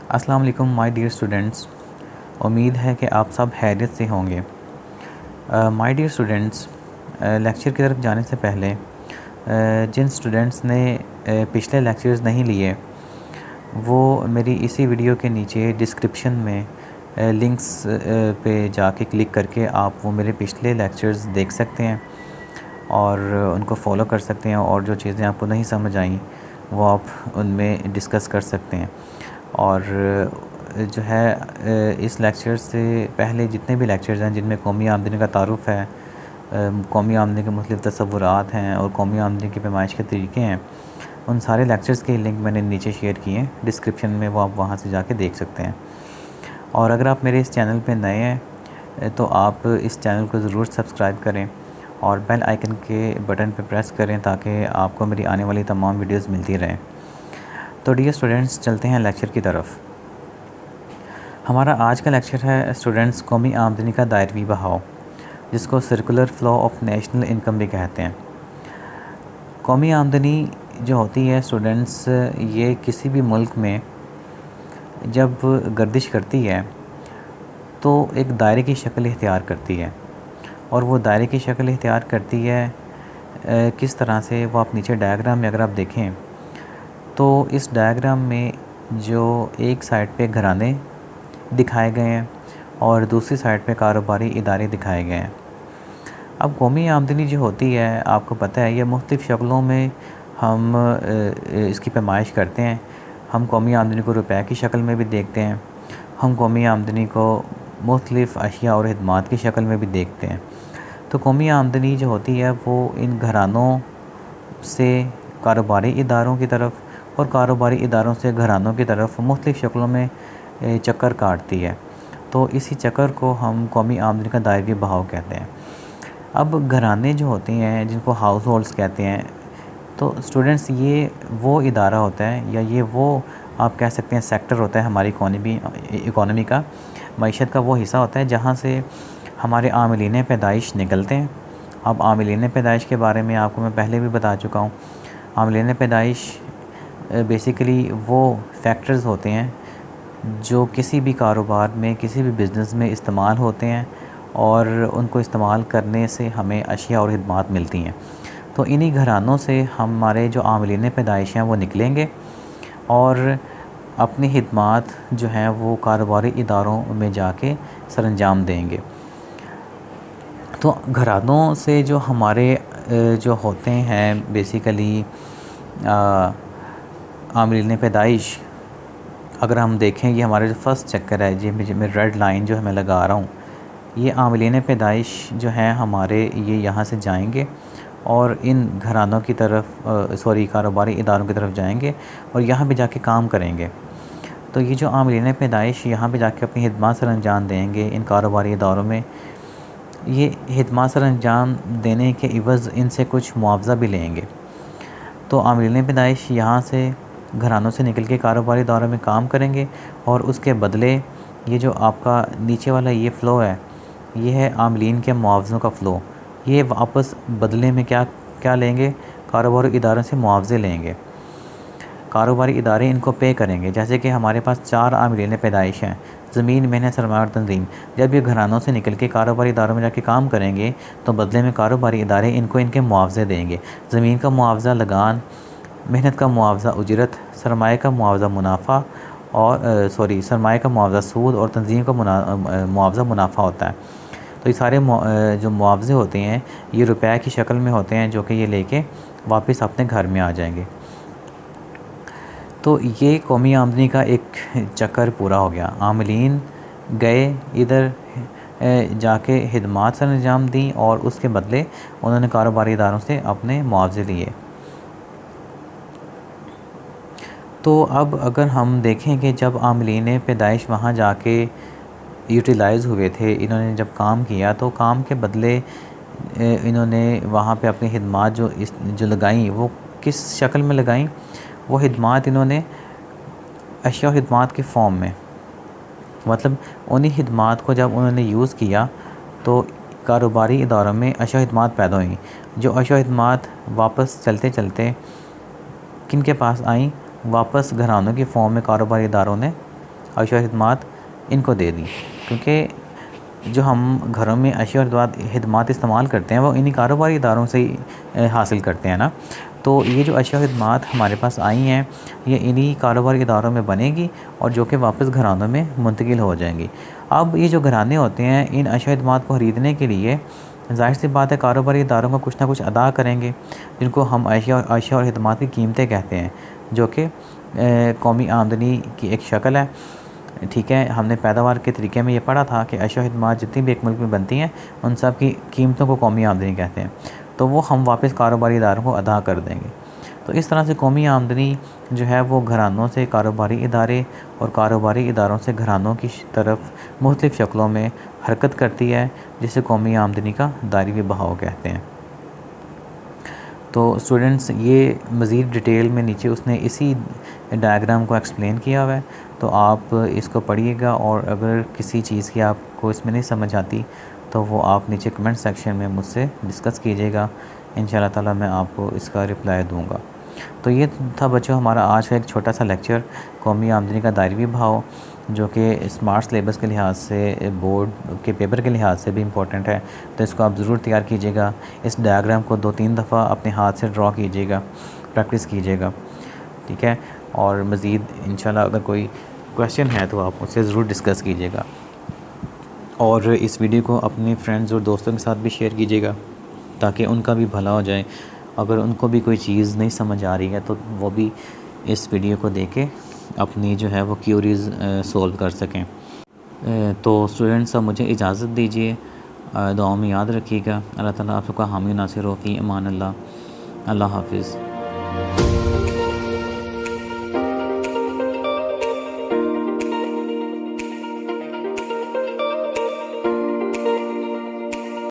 अस्सलाम वालेकुम my dear students. उम्मीद है कि आप सब खैरियत से होंगे। माय डियर स्टूडेंट्स, लेक्चर की तरफ जाने से पहले जिन स्टूडेंट्स ने पिछले लेक्चर्स नहीं लिए वो मेरी इसी वीडियो के नीचे डिस्क्रिप्शन में लिंक्स पे जाके क्लिक करके आप वो मेरे पिछले लेक्चर्स देख सकते हैं और उनको फॉलो कर सकते हैं, और जो चीज़ें आपको नहीं समझ आई वो आप उनमें डिस्कस कर सकते हैं। और जो है इस लेक्चर से पहले जितने भी लेक्चर्स हैं जिनमें कौमी आमदनी का तारुफ़ है, कौमी आमदनी के मुख्तलिफ़ तसव्वुरात हैं और कौमी आमदनी की पैमाइश के तरीके हैं, उन सारे लेक्चर्स के लिंक मैंने नीचे शेयर किए हैं डिस्क्रिप्शन में, वो आप वहाँ से जाके देख सकते हैं। और अगर आप मेरे इस चैनल पे नए हैं तो आप इस चैनल को ज़रूर सब्सक्राइब करें और बेल आइकन के बटन पर प्रेस करें ताकि आपको मेरी आने वाली तमाम वीडियोज़ मिलती रहें। तो डियर स्टूडेंट्स, चलते हैं लेक्चर की तरफ। हमारा आज का लेक्चर है स्टूडेंट्स कौमी आमदनी का दायरवी बहाव, जिसको circular flow of national income भी कहते हैं। कौमी आमदनी जो होती है स्टूडेंट्स, ये किसी भी मुल्क में जब गर्दिश करती है तो एक दायरे की शक्ल इख्तियार करती है। और वो दायरे की शक्ल इख्तियार करती है किस तरह से, वो आप नीचे डायग्राम में अगर आप देखें तो इस डायग्राम में जो एक साइड पे घराने दिखाए गए हैं और दूसरी साइड पे कारोबारी इदारे दिखाए गए हैं। अब कौमी आमदनी जो होती है, आपको पता है, ये मुख्तलिफ़ शक्लों में हम इसकी पैमाइश करते हैं। हम कौमी आमदनी को रुपए की शक्ल में भी देखते हैं, हम कौमी आमदनी को मुख्तलिफ़ अशिया और खिदमात की शक्ल में भी देखते हैं। तो कौमी आमदनी जो होती है वो इन घरानों से कारोबारी इदारों की तरफ और कारोबारी इदारों से घरानों की तरफ मुख्तलिफ़ शक्लों में चक्कर काटती है। तो इसी चक्कर को हम कौमी आमदनी का दायरवी बहाव कहते हैं। अब घराने जो होते हैं जिनको हाउस होल्ड्स कहते हैं, तो स्टूडेंट्स ये वो इदारा होता है या ये वो आप कह सकते हैं सेक्टर होता है हमारी इकॉनमी का, मईशत का वो हिस्सा होता है जहाँ से हमारे आमिलीन पैदाइश निकलते हैं। अब आमिलीन पैदाइश के बारे में आपको मैं पहले भी बता चुका हूँ। आमिलीन पैदाइश बेसिकली वो फैक्टर्स होते हैं जो किसी भी कारोबार में, किसी भी बिज़नेस में इस्तेमाल होते हैं और उनको इस्तेमाल करने से हमें अशिया और खिदमात मिलती हैं। तो इन्हीं घरानों से हमारे जो आमिलीन पैदाइश हैं वो निकलेंगे और अपनी खिदमात जो हैं वो कारोबारी इदारों में जाके सरअंजाम देंगे। तो घरानों से जो हमारे जो होते हैं बेसिकली आमिलीन पैदाइश, अगर हम देखें ये हमारे जो फर्स्ट चक्कर है, जी मैं रेड लाइन जो है मैं लगा रहा हूँ, ये आमिलीन पैदाइश जो हैं हमारे ये यहाँ से जाएंगे और इन घरानों की तरफ कारोबारी इदारों की तरफ जाएंगे और यहाँ पे जाके काम करेंगे। तो ये जो आमिलीन पैदाइश यहाँ पे जाके अपनी खिदमत सरअंजाम देंगे इन कारोबारी इदारों में, ये खिदमत सरअंजाम देने के इवज़ इनसे कुछ मुआवजा भी लेंगे। तो आमिलीन पैदाइश यहाँ से घरानों से निकल के कारोबारी इदारों में काम करेंगे और उसके बदले ये जो आपका नीचे वाला ये फ़्लो है, ये है आमिलीन के मुआवज़ों का फ़्लो। ये वापस बदले में क्या क्या लेंगे, कारोबारी इदारों से मुआवजे लेंगे। कारोबारी इदारे इनको पे करेंगे। जैसे कि हमारे पास 4 आमिलीन पैदाइश हैं, ज़मीन, मेहनत, सरमाया और तंजीम। जब ये घरानों से निकल के कारोबारी इदारों में जाके काम करेंगे तो बदले में कारोबारी इदारे इनको इनके मुआवजे देंगे। ज़मीन का मुआवजा लगान, मेहनत का मुआवजा उजरत, सरमाए का मुआवजा मुनाफा और सरमाए का मुआवजा सूद और तंजीम का मुआवजा मुनाफा होता है। तो ये सारे जो मुआवजे होते हैं ये रुपए की शक्ल में होते हैं जो कि ये लेके वापस अपने घर में आ जाएंगे। तो ये कौमी आमदनी का एक चक्कर पूरा हो गया। आमिलीन गए इधर जाके खिदमत सरअंजाम दी और उसके बदले उन्होंने कारोबारी इदारों से अपने मुआवजे लिए। तो अब अगर हम देखें कि जब आमिलीन पैदाइश वहाँ जाके यूटिलाइज़ हुए थे, इन्होंने जब काम किया तो काम के बदले इन्होंने वहाँ पे अपनी खिदमत जो लगाई वो किस शक्ल में लगाई, वो खिदमत इन्होंने अशिया और खिदमत के फॉर्म में, मतलब उन्हीं खिदमत को जब उन्होंने यूज़ किया तो कारोबारी इदारों में अशिया खिदमत पैदा हुई। जो अशिया खिदमत वापस चलते चलते किन के पास आई, वापस घरानों की फॉर्म में कारोबारी इदारों ने अशिया और खिदमात इनको दे दी, क्योंकि जो हम घरों में अशिया और खिदमात इस्तेमाल करते हैं वो इन्हीं कारोबारी इदारों से ही हासिल करते हैं ना। तो ये जो अशिया और खिदमात हमारे पास आई हैं ये इन्हीं कारोबारी इदारों में बनेगी और जो कि वापस घरानों में मुंतकिल हो जाएंगी। अब ये जो घराने होते हैं इन अशिया और खिदमात को ख़रीदने के लिए ज़ाहिर सी बात है कारोबारी इदारों को कुछ ना कुछ अदा करेंगे, जिनको हम अशिया और खिदमात की कीमतें कहते हैं, जो कि कौमी आमदनी की एक शक्ल है। ठीक है, हमने पैदावार के तरीके में ये पढ़ा था कि अशिया और खिदमात जितनी भी एक मुल्क में बनती हैं उन सब की कीमतों को कौमी आमदनी कहते हैं, तो वो हम वापस कारोबारी इदारों को अदा कर देंगे। तो इस तरह से कौमी आमदनी जो है वो घरानों से कारोबारी इदारे और कारोबारी इदारों से घरानों की तरफ मुख्तलिफ़ शक्लों में हरकत करती है, जिसे कौमी आमदनी का दायरी बहाव कहते हैं। तो स्टूडेंट्स ये मज़ीद डिटेल में नीचे उसने इसी डायग्राम को एक्सप्लेन किया हुआ है, तो आप इसको पढ़िएगा और अगर किसी चीज़ की आपको इसमें नहीं समझ आती तो वो आप नीचे कमेंट सेक्शन में मुझसे डिस्कस कीजिएगा। इंशाल्लाह ताला मैं आपको इसका रिप्लाई दूँगा। तो ये था बच्चों हमारा आज का एक छोटा सा लेक्चर, कौमी आमदनी का दायरी भाव, जो कि स्मार्ट सिलेबस के लिहाज से, बोर्ड के पेपर के लिहाज से भी इम्पोर्टेंट है। तो इसको आप ज़रूर तैयार कीजिएगा। इस डायग्राम को 2-3 दफ़ा अपने हाथ से ड्रॉ कीजिएगा, प्रैक्टिस कीजिएगा, ठीक है। और मज़ीद इंशाल्लाह अगर कोई क्वेश्चन है तो आप मुझसे ज़रूर डिस्कस कीजिएगा और इस वीडियो को अपने फ्रेंड्स और दोस्तों के साथ भी शेयर कीजिएगा ताकि उनका भी भला हो जाए। अगर उनको भी कोई चीज़ नहीं समझ आ रही है तो वो भी इस वीडियो को देख के अपनी जो है वो क्यूरीज़ सॉल्व कर सकें। तो स्टूडेंट्स अब मुझे इजाज़त दीजिए, दुआओं में याद रखिएगा। अल्लाह ताला आप सबका हामी नासिर हो फ़ी अमान अल्लाह। अल्लाह हाफ़िज़।